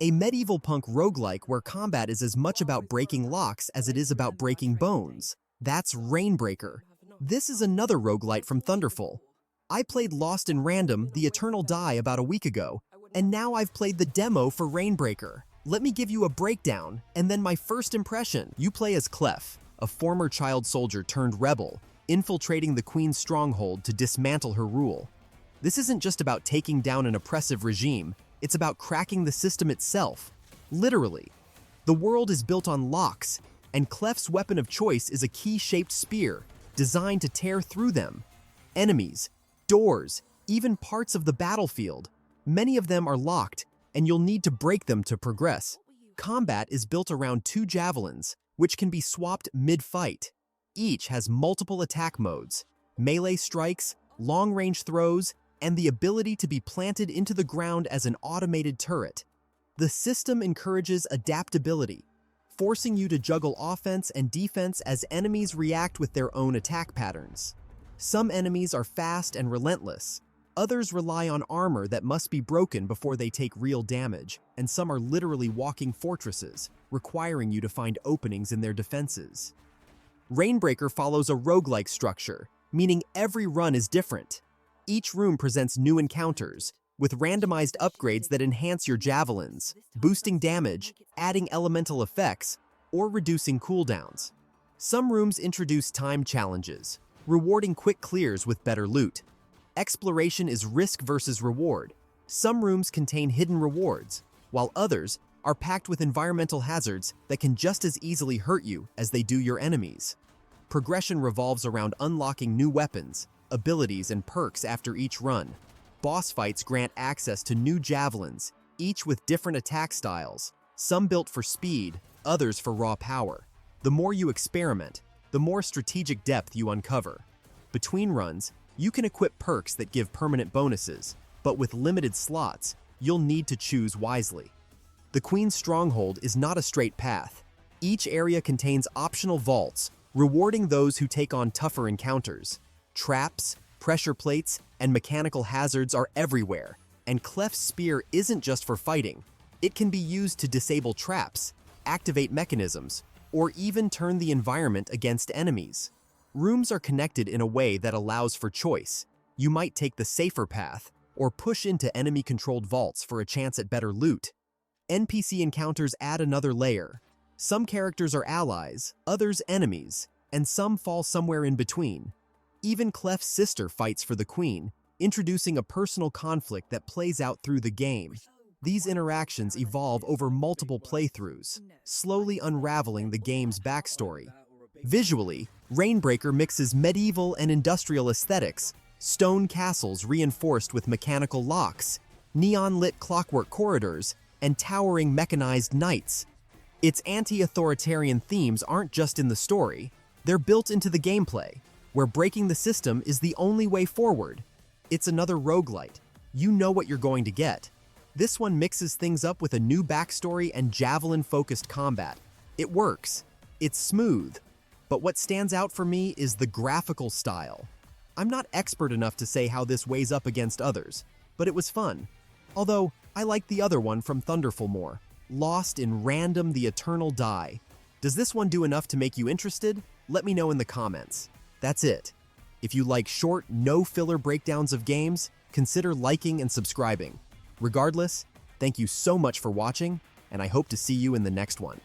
a medieval punk roguelike where combat is as much about breaking locks as it is about breaking bones. That's Reignbreaker. This is another roguelite from Thunderful. I played Lost in Random, The Eternal Die about a week ago, and now I've played the demo for Reignbreaker. Let me give you a breakdown, and then my first impression. You play as Clef, a former child soldier turned rebel, infiltrating the Queen's stronghold to dismantle her rule. This isn't just about taking down an oppressive regime, it's about cracking the system itself. Literally. The world is built on locks, and Clef's weapon of choice is a key-shaped spear, designed to tear through them. Enemies, doors, even parts of the battlefield. Many of them are locked, and you'll need to break them to progress. Combat is built around 2 javelins, which can be swapped mid-fight. Each has multiple attack modes, melee strikes, long-range throws, and the ability to be planted into the ground as an automated turret. The system encourages adaptability, forcing you to juggle offense and defense as enemies react with their own attack patterns. Some enemies are fast and relentless, others rely on armor that must be broken before they take real damage, and some are literally walking fortresses, requiring you to find openings in their defenses. Reignbreaker follows a roguelike structure, meaning every run is different. Each room presents new encounters, with randomized upgrades that enhance your javelins, boosting damage, adding elemental effects, or reducing cooldowns. Some rooms introduce time challenges, rewarding quick clears with better loot. Exploration is risk versus reward. Some rooms contain hidden rewards, while others are packed with environmental hazards that can just as easily hurt you as they do your enemies. Progression revolves around unlocking new weapons, abilities, and perks after each run. Boss fights grant access to new javelins, each with different attack styles, some built for speed, others for raw power. The more you experiment, the more strategic depth you uncover. Between runs, you can equip perks that give permanent bonuses, but with limited slots, you'll need to choose wisely. The Queen's stronghold is not a straight path. Each area contains optional vaults, rewarding those who take on tougher encounters. Traps, pressure plates, and mechanical hazards are everywhere, and Clef's spear isn't just for fighting. It can be used to disable traps, activate mechanisms, or even turn the environment against enemies. Rooms are connected in a way that allows for choice. You might take the safer path, or push into enemy-controlled vaults for a chance at better loot. NPC encounters add another layer. Some characters are allies, others enemies, and some fall somewhere in between. Even Clef's sister fights for the Queen, introducing a personal conflict that plays out through the game. These interactions evolve over multiple playthroughs, slowly unraveling the game's backstory. Visually, Reignbreaker mixes medieval and industrial aesthetics, stone castles reinforced with mechanical locks, neon-lit clockwork corridors, and towering mechanized knights. Its anti-authoritarian themes aren't just in the story, they're built into the gameplay, where breaking the system is the only way forward. It's another roguelite. You know what you're going to get. This one mixes things up with a new backstory and javelin-focused combat. It works. It's smooth. But what stands out for me is the graphical style. I'm not expert enough to say how this weighs up against others, but it was fun. Although, I like the other one from Thunderful more, Lost in Random, The Eternal Die. Does this one do enough to make you interested? Let me know in the comments. That's it. If you like short, no-filler breakdowns of games, consider liking and subscribing. Regardless, thank you so much for watching, and I hope to see you in the next one.